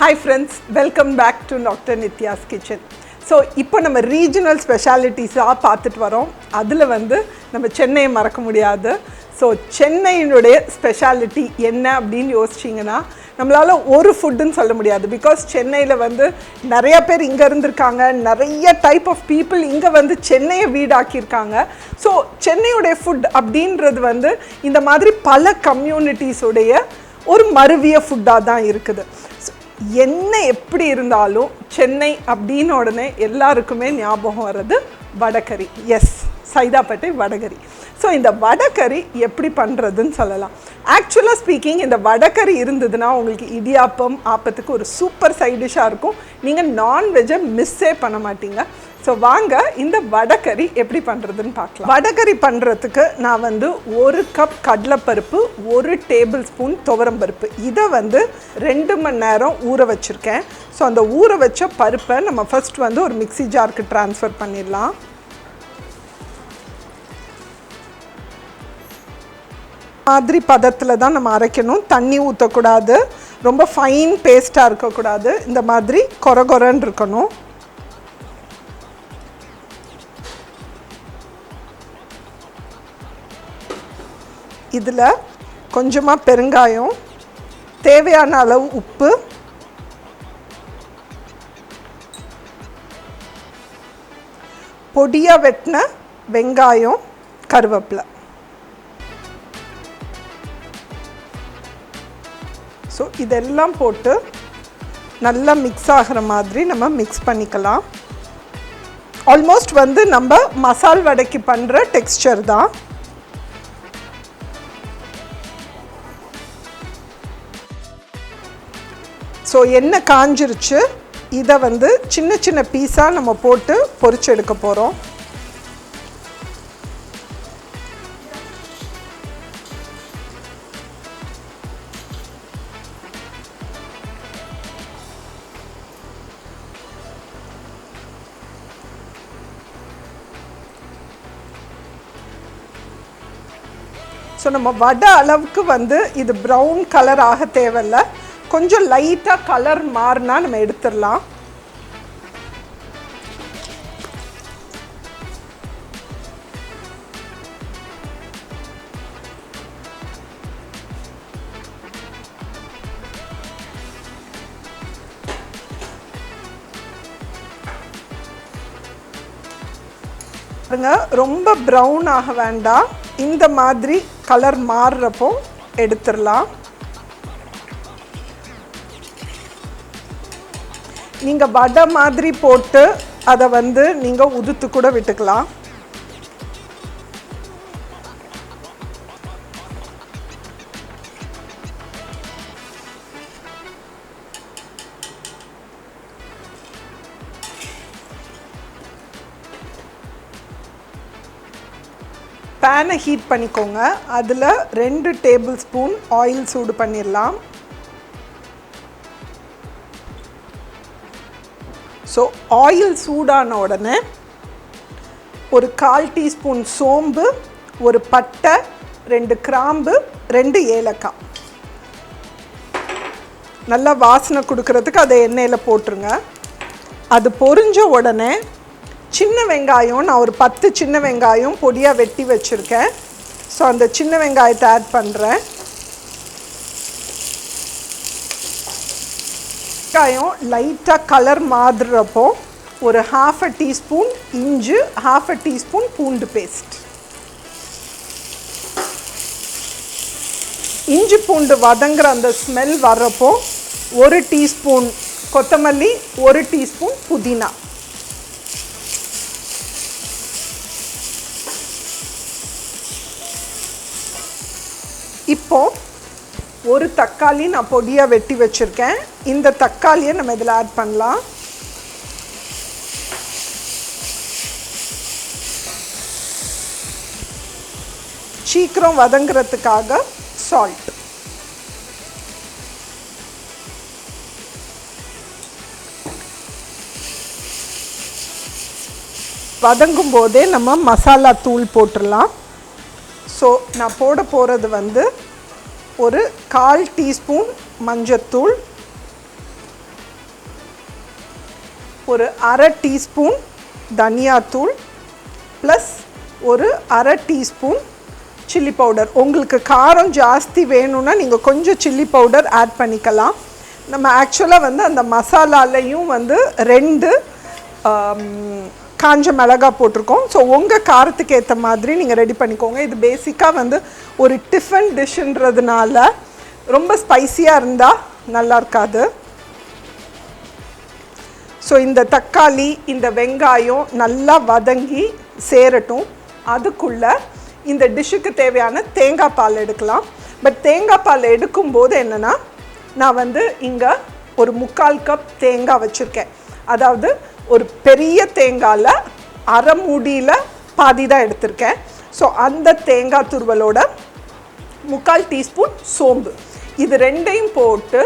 Hi friends, welcome back to Dr. Nitya's Kitchen. So, இப்போ நம்ம regional ஸ்பெஷாலிட்டிஸாக பார்த்துட்டு வரோம். அதில் நம்ம சென்னையை மறக்க முடியாது. ஸோ சென்னையினுடைய ஸ்பெஷாலிட்டி என்ன அப்படின்னு யோசிச்சிங்கன்னா நம்மளால் ஒரு ஃபுட்டுன்னு சொல்ல முடியாது. பிகாஸ் சென்னையில் நிறைய பேர் இங்கே இருந்திருக்காங்க, நிறைய டைப் ஆஃப் பீப்புள் இங்கே சென்னையை வீடாக்கியிருக்காங்க. ஸோ சென்னையுடைய ஃபுட் அப்படின்றது இந்த மாதிரி பல கம்யூனிட்டிஸுடைய ஒரு மருவிய ஃபுட்டாக தான் இருக்குது. என்ன எப்படி இருந்தாலும் சென்னை அப்படின்னு உடனே எல்லாருக்குமே ஞாபகம் வர்றது வடகறி. எஸ், சைதாப்பேட்டை வடகறி. ஸோ இந்த வடகறி எப்படி பண்ணுறதுன்னு சொல்லலாம். ஆக்சுவலாக ஸ்பீக்கிங், இந்த வடகறி இருந்ததுன்னா உங்களுக்கு இடியாப்பம் ஆப்பத்துக்கு ஒரு சூப்பர் சைட் டிஷ்ஷாக இருக்கும். நீங்கள் நான்வெஜ்ஜை மிஸ்ஸே பண்ண மாட்டீங்க. ஸோ வாங்க இந்த வடகறி எப்படி பண்ணுறதுன்னு பார்க்கலாம். வடகறி பண்ணுறதுக்கு நான் 1 கப் கடலைப்பருப்பு, 1 டேபிள் ஸ்பூன் துவரம்பருப்பு, இதை 2 மணி நேரம் ஊற வச்சுருக்கேன். ஸோ அந்த ஊற வச்ச பருப்பை நம்ம ஃபஸ்ட் ஒரு மிக்ஸி ஜாருக்கு ட்ரான்ஸ்ஃபர் பண்ணிடலாம். மாதிரி பதத்தில் தான் நம்ம அரைக்கணும். தண்ணி ஊற்றக்கூடாது, ரொம்ப ஃபைன் பேஸ்ட்டாக இருக்கக்கூடாது, இந்த மாதிரி கொரகொரன்னு இருக்கணும். இதில் கொஞ்சமாக பெருங்காயம், தேவையான அளவு உப்பு, பொடியாக வெட்டின வெங்காயம், கருவேப்பிலை. ஸோ இதெல்லாம் போட்டு நல்லா மிக்ஸ் ஆகிற மாதிரி நம்ம மிக்ஸ் பண்ணிக்கலாம். ஆல்மோஸ்ட் நம்ம மசால் வடைக்கு பண்ணுற டெக்ஸ்சர் தான். ஸோ எண்ணெய் காஞ்சிருச்சு. இதை சின்ன சின்ன பீஸாக நம்ம போட்டு பொரிச்சு எடுக்க போகிறோம். ஸோ நம்ம வடை அளவுக்கு இது ப்ரௌன் கலர் ஆக தேவையில்லை. கொஞ்சம் லைட்டாக கலர் மாறினா நம்ம எடுத்துடலாம். ரொம்ப ப்ரௌன் ஆக வேண்டாம், இந்த மாதிரி கலர் மாறுறப்போ எடுத்துடலாம். நீங்கள் வடை மாதிரி போட்டு அதை நீங்கள் உதுத்து கூட விட்டுக்கலாம். பேனை ஹீட் பண்ணிக்கோங்க. அதில் 2 டேபிள் ஸ்பூன் ஆயில் சூடு பண்ணிடலாம். ஸோ ஆயில் சூடான உடனே ஒரு 1/4 டீஸ்பூன் சோம்பு, ஒரு பட்டை, 2 கிராம்பு, 2 ஏலக்காய் நல்லா வாசனை கொடுக்கறதுக்கு அதை எண்ணெயில் போட்டுருங்க. அது பொரிஞ்ச உடனே சின்ன வெங்காயம், நான் ஒரு 10 சின்ன வெங்காயம் பொடியாக வெட்டி வச்சுருக்கேன். ஸோ அந்த சின்ன வெங்காயத்தை ஆட் பண்ணுறேன். வெங்காயம் லைட்டாக கலர் மாறுறப்போ ஒரு 1/2 டீஸ்பூன் இஞ்சி, 1/2 டீஸ்பூன் பூண்டு பேஸ்ட். இஞ்சி பூண்டு வதங்குற அந்த ஸ்மெல் வர்றப்போ 1 டீஸ்பூன் கொத்தமல்லி, 1 டீஸ்பூன் புதினா. இப்போ ஒரு தக்காளி நான் பொடியாக வெட்டி வச்சுருக்கேன். இந்த தக்காளியை நம்ம இதில் ஆட் பண்ணலாம். சீக்கிரம் வதங்குறதுக்காக சால்ட். வதங்கும் போதே நம்ம மசாலா தூள் போட்டுடலாம். ஸோ நான் போட போகிறது ஒரு 1/4 டீஸ்பூன் மஞ்சத்தூள், ஒரு அரை டீஸ்பூன் தனியாத்தூள் ப்ளஸ் ஒரு அரை டீஸ்பூன் சில்லி பவுடர். உங்களுக்கு காரம் ஜாஸ்தி வேணும்னா நீங்கள் கொஞ்சம் சில்லி பவுடர் ஆட் பண்ணிக்கலாம். நம்ம ஆக்சுவலாக வந்து அந்த மசாலாலையும் வந்து 2 காஞ்ச மிளகா போட்டிருக்கோம். ஸோ உங்கள் காரத்துக்கு ஏற்ற மாதிரி நீங்கள் ரெடி பண்ணிக்கோங்க. இது பேசிக்காக வந்து ஒரு டிஃபன் டிஷ்ன்றதுனால ரொம்ப ஸ்பைஸியாக இருந்தால் நல்லா இருக்காது. ஸோ இந்த தக்காளி இந்த வெங்காயம் நல்லா வதங்கி சேரட்டும். அதுக்குள்ளே இந்த டிஷ்ஷுக்கு தேவையான தேங்காய் பால் எடுக்கலாம். பட் தேங்காய் பால் எடுக்கும்போது என்னென்னா, நான் வந்து இங்கே ஒரு 3/4 கப் தேங்காய் வச்சுருக்கேன். அதாவது ஒரு பெரிய தேங்காயில் அரை மூடியில் பாதி தான் எடுத்திருக்கேன். ஸோ அந்த தேங்காய் துருவலோட 3/4 டீஸ்பூன் சோம்பு, இது 2ஐயும் போட்டு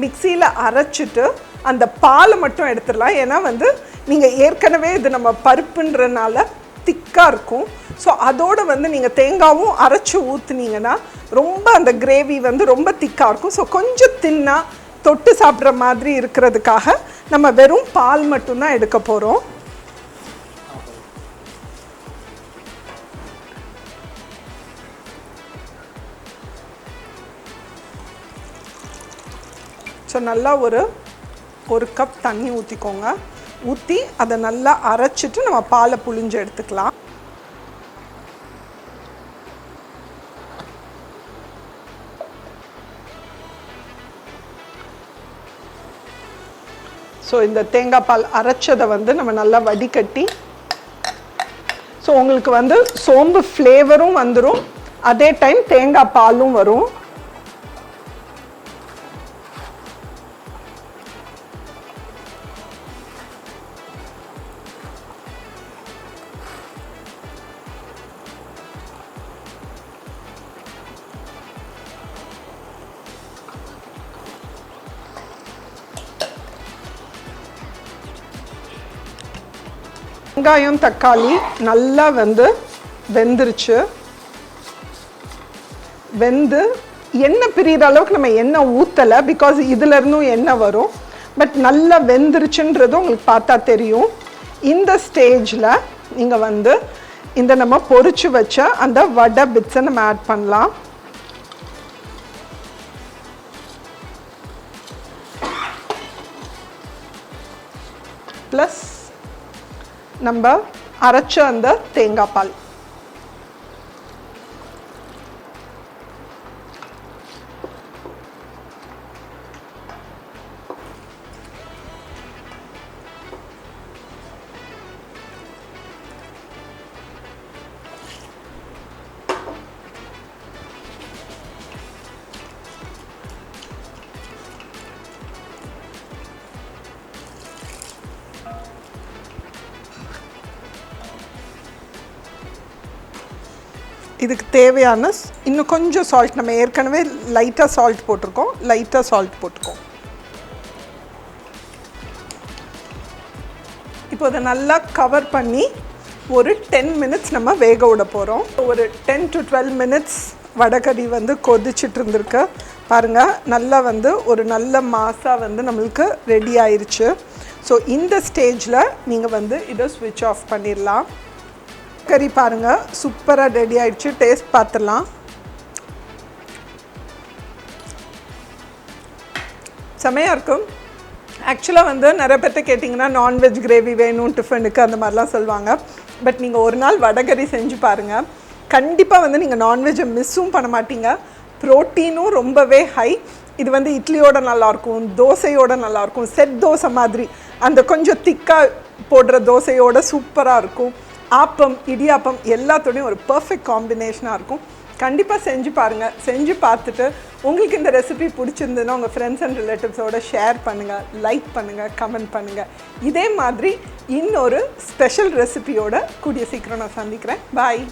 மிக்சியில் அரைச்சிட்டு அந்த பாலை மட்டும் எடுத்துடலாம். ஏன்னா வந்து நீங்கள் ஏற்கனவே இது நம்ம பருப்புன்றனால திக்காக இருக்கும். ஸோ அதோடு வந்து நீங்கள் தேங்காவும் அரைச்சி ஊற்றுனீங்கன்னா ரொம்ப அந்த கிரேவி வந்து ரொம்ப திக்காக இருக்கும். ஸோ கொஞ்சம் தின்னா தொட்டு சாப்பிட்ற மாதிரி இருக்கிறதுக்காக நம்ம வெறும் பால் மட்டும்தான் எடுக்க போகிறோம். ஸோ நல்லா ஒரு கப் தண்ணி ஊற்றிக்கோங்க. ஊற்றி அதை நல்லா அரைச்சிட்டு நம்ம பாலை புழிஞ்சு எடுத்துக்கலாம். ஸோ இந்த தேங்காய் பால் அரைச்சதை வந்து நம்ம நல்லா வடிகட்டி, ஸோ உங்களுக்கு வந்து சோம்பு ஃப்ளேவரும் வந்துடும், அதே டைம் தேங்காய் பாலும் வரும். வெங்காயம் தக்காளி நல்லா வந்து வெந்துருச்சு. வெந்து எண்ணெய் பிரிகிற அளவுக்கு நம்ம எண்ணெய் ஊற்றலை, பிகாஸ் இதிலேருந்தும் எண்ணெய் வரும். பட் நல்லா வெந்துருச்சுன்றது உங்களுக்கு பார்த்தா தெரியும். இந்த ஸ்டேஜில் நீங்கள் வந்து இந்த நம்ம பொரிச்சு வச்ச அந்த வடை பிட்ஸை நம்ம ஆட் பண்ணலாம். ப்ளஸ் நம்ம அரைச்ச அந்த தேங்காய் பால். இதுக்கு தேவையான இன்னும் கொஞ்சம் சால்ட், நம்ம ஏற்கனவே லைட்டாக சால்ட் போட்டிருக்கோம், லைட்டாக சால்ட் போட்டுக்கோம். இப்போ அதை நல்லா கவர் பண்ணி ஒரு 10 மினிட்ஸ் நம்ம வேக விட போகிறோம். ஒரு 10 to 12 மினிட்ஸ் வடைக்கறி வந்து கொதிச்சுட்டு இருந்திருக்கு பாருங்கள். நல்லா வந்து ஒரு நல்ல மாஸாக வந்து நம்மளுக்கு ரெடி ஆயிடுச்சு. ஸோ இந்த ஸ்டேஜில் நீங்கள் வந்து இதை ஸ்விட்ச் ஆஃப் பண்ணிடலாம். கறி பாருங்கள் சூப்பராக ரெடி ஆகிடுச்சு. டேஸ்ட் பார்த்துடலாம். செமையாக இருக்கும். ஆக்சுவலாக வந்து நிறைய பேர்ட்ட கேட்டிங்கன்னா நான்வெஜ் கிரேவி வேணும் டிஃபனுக்கு அந்த மாதிரிலாம் சொல்லுவாங்க. பட் நீங்கள் ஒரு நாள் வடைக்கறி செஞ்சு பாருங்கள், கண்டிப்பாக வந்து நீங்கள் நான்வெஜ்ஜை மிஸ்ஸும் பண்ண மாட்டீங்க. ப்ரோட்டீனும் ரொம்பவே ஹை. இது வந்து இட்லியோட நல்லாயிருக்கும், தோசையோட நல்லாயிருக்கும், செட் தோசை மாதிரி அந்த கொஞ்சம் திக்காக போடுற தோசையோட சூப்பராக இருக்கும். ஆப்பம் இடியாப்பம் எல்லாத்தோடையும் ஒரு பர்ஃபெக்ட் காம்பினேஷனாக இருக்கும். கண்டிப்பாக செஞ்சு பாருங்கள். செஞ்சு பார்த்துட்டு உங்களுக்கு இந்த ரெசிபி பிடிச்சிருந்ததுன்னா உங்கள் ஃப்ரெண்ட்ஸ் அண்ட் ரிலேட்டிவ்ஸோட ஷேர் பண்ணுங்கள், லைக் பண்ணுங்கள், கமெண்ட் பண்ணுங்கள். இதே மாதிரி இன்னொரு ஸ்பெஷல் ரெசிபியோட கூடிய சீக்கிரம் நான் சந்திக்கிறேன். பாய்.